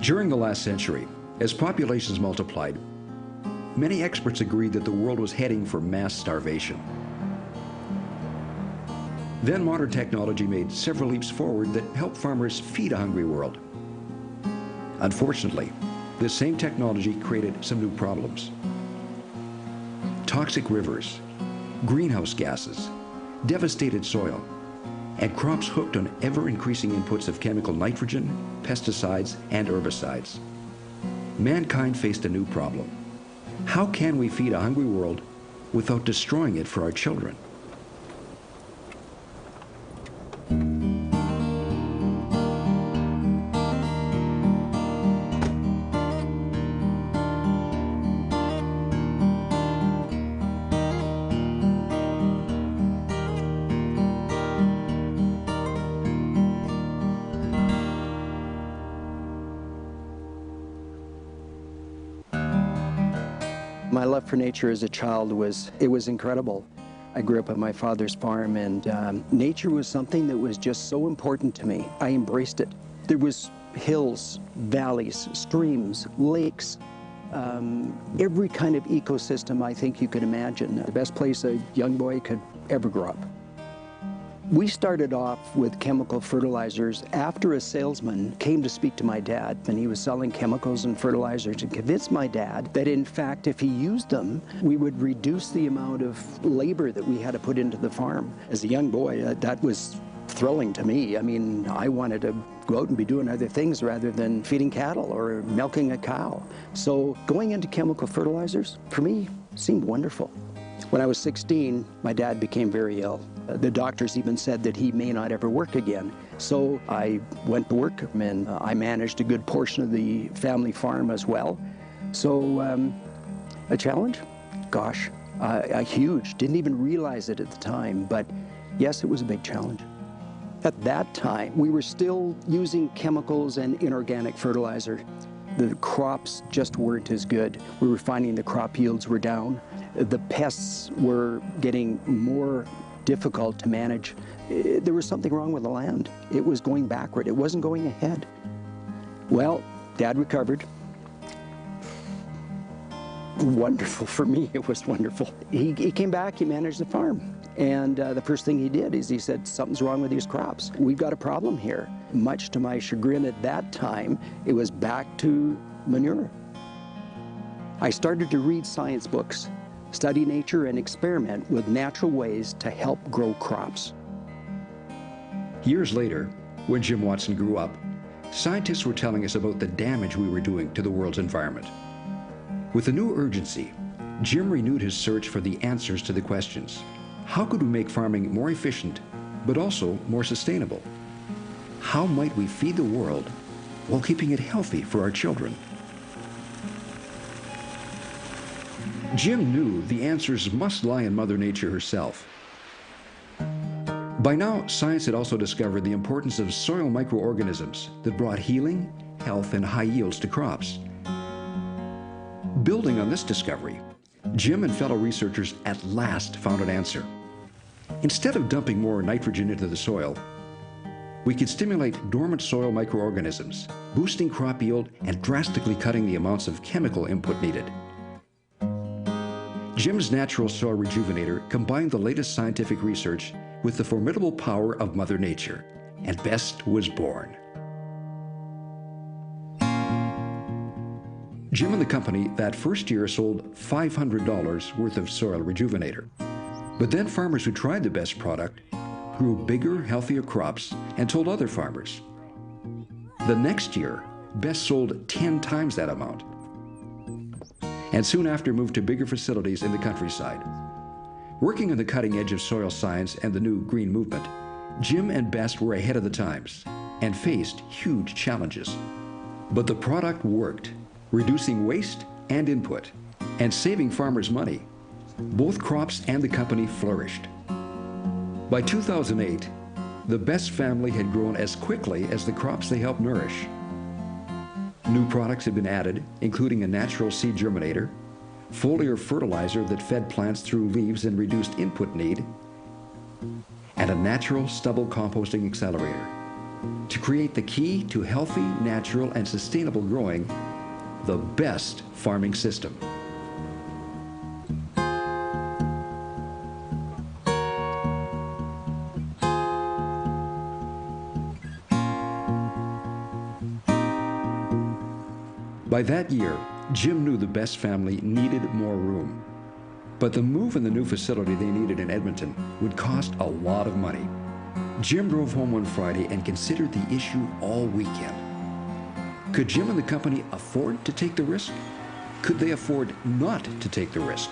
During the last century, as populations multiplied, many experts agreed that the world was heading for mass starvation. Then modern technology made several leaps forward that helped farmers feed a hungry world. Unfortunately, this same technology created some new problems. Toxic rivers, greenhouse gases, devastated soil, and crops hooked on ever-increasing inputs of chemical nitrogen, pesticides, and herbicides. Mankind faced a new problem. How can we feed a hungry world without destroying it for our children? My love for nature as a child was incredible. I grew up on my father's farm, and nature was something that was just so important to me. I embraced it. There was hills, valleys, streams, lakes, every kind of ecosystem I think you could imagine. The best place a young boy could ever grow up. We started off with chemical fertilizers after a salesman came to speak to my dad, and he was selling chemicals and fertilizers, and convinced my dad that in fact if he used them, we would reduce the amount of labor that we had to put into the farm. As a young boy, that was thrilling to me. I mean, I wanted to go out and be doing other things rather than feeding cattle or milking a cow. So going into chemical fertilizers, for me, seemed wonderful. When I was 16, my dad became very ill. The doctors even said that he may not ever work again. So I went to work, and I managed a good portion of the family farm as well. So a challenge? Gosh, a huge. Didn't even realize it at the time, but yes, it was a big challenge. At that time, we were still using chemicals and inorganic fertilizer. The crops just weren't as good. We were finding the crop yields were down. The pests were getting more difficult to manage. There was something wrong with the land. It was going backward. It wasn't going ahead. Well, Dad recovered. Wonderful for me. It was wonderful. He came back. He managed the farm. And the first thing he did is he said, something's wrong with these crops. We've got a problem here. Much to my chagrin at that time, it was back to manure. I started to read science books, study nature, and experiment with natural ways to help grow crops. Years later, when Jim Watson grew up, scientists were telling us about the damage we were doing to the world's environment. With a new urgency, Jim renewed his search for the answers to the questions. How could we make farming more efficient, but also more sustainable? How might we feed the world while keeping it healthy for our children? Jim knew the answers must lie in Mother Nature herself. By now, science had also discovered the importance of soil microorganisms that brought healing, health, and high yields to crops. Building on this discovery, Jim and fellow researchers at last found an answer. Instead of dumping more nitrogen into the soil, we could stimulate dormant soil microorganisms, boosting crop yield and drastically cutting the amounts of chemical input needed. Jim's natural soil rejuvenator combined the latest scientific research with the formidable power of Mother Nature, and BEST was born. Jim and the company that first year sold $500 worth of soil rejuvenator. But then farmers who tried the BEST product grew bigger, healthier crops and told other farmers. The next year, BEST sold 10 times that amount, and soon after moved to bigger facilities in the countryside. Working on the cutting edge of soil science and the new green movement, Jim and BEST were ahead of the times and faced huge challenges. But the product worked, reducing waste and input, and saving farmers money. Both crops and the company flourished. By 2008, the BEST family had grown as quickly as the crops they helped nourish. New products had been added, including a natural seed germinator, foliar fertilizer that fed plants through leaves and reduced input need, and a natural stubble composting accelerator. to create the key to healthy, natural, and sustainable growing, the best farming system. By that year, Jim knew the Best family needed more room. But the move and the new facility they needed in Edmonton would cost a lot of money. Jim drove home one Friday and considered the issue all weekend. Could Jim and the company afford to take the risk? Could they afford not to take the risk?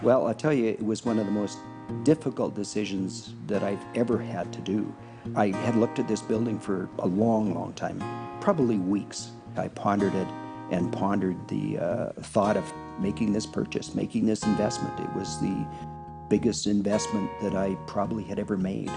Well, I'll tell you, it was one of the most difficult decisions that I've ever had to do. I had looked at this building for a long, long time, probably weeks. I pondered it and pondered the thought of making this purchase, making this investment. It was the biggest investment that I probably had ever made.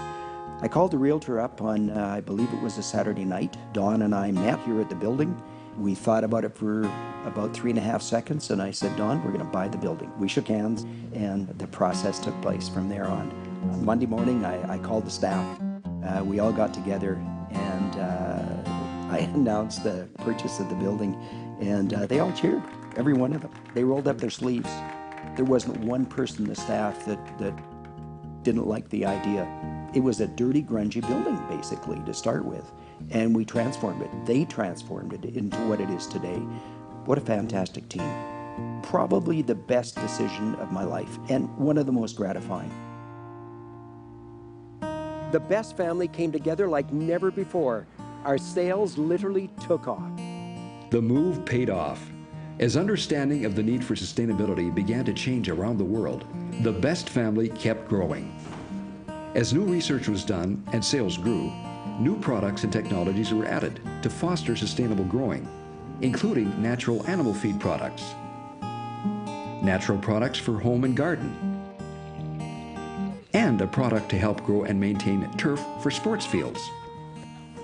I called the realtor up on, I believe it was a Saturday night. Don and I met here at the building. We thought about it for about 3.5 seconds, and I said, Don, we're going to buy the building. We shook hands, and the process took place from there on. On Monday morning, I called the staff. We all got together, and I announced the purchase of the building, and they all cheered, every one of them. They rolled up their sleeves. There wasn't one person in the staff that didn't like the idea. It was a dirty, grungy building, basically, to start with, and we transformed it. They transformed it into what it is today. What a fantastic team. Probably the best decision of my life, and one of the most gratifying. The Best family came together like never before. Our sales literally took off. The move paid off. As understanding of the need for sustainability began to change around the world, the Best family kept growing. As new research was done and sales grew, new products and technologies were added to foster sustainable growing, including natural animal feed products, natural products for home and garden, and a product to help grow and maintain turf for sports fields.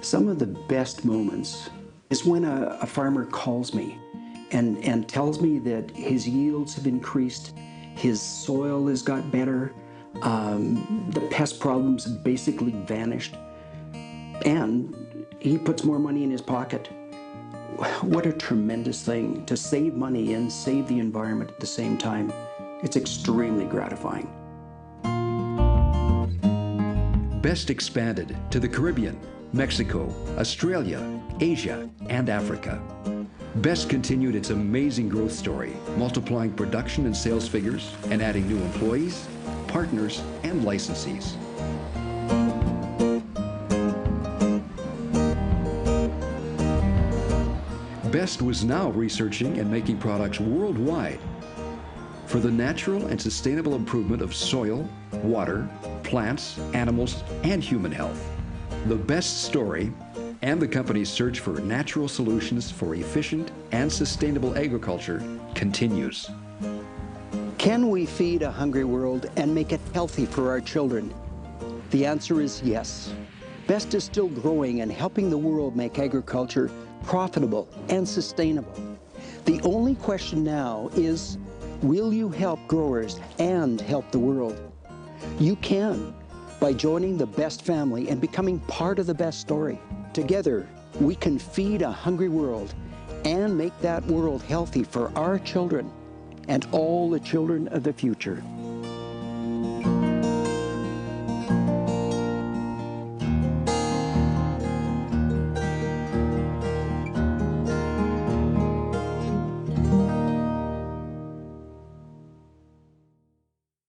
Some of the best moments is when a farmer calls me and tells me that his yields have increased, his soil has got better, the pest problems have basically vanished, and he puts more money in his pocket. What a tremendous thing to save money and save the environment at the same time. It's extremely gratifying. Best expanded to the Caribbean, Mexico, Australia, Asia, and Africa. Best continued its amazing growth story, multiplying production and sales figures and adding new employees, partners, and licensees. Best was now researching and making products worldwide for the natural and sustainable improvement of soil, water, plants, animals, and human health. The Best story and the company's search for natural solutions for efficient and sustainable agriculture continues. Can we feed a hungry world and make it healthy for our children? The answer is yes. Best is still growing and helping the world make agriculture profitable and sustainable. The only question now is, will you help growers and help the world? You can by joining the Best family and becoming part of the Best story. Together, we can feed a hungry world and make that world healthy for our children and all the children of the future.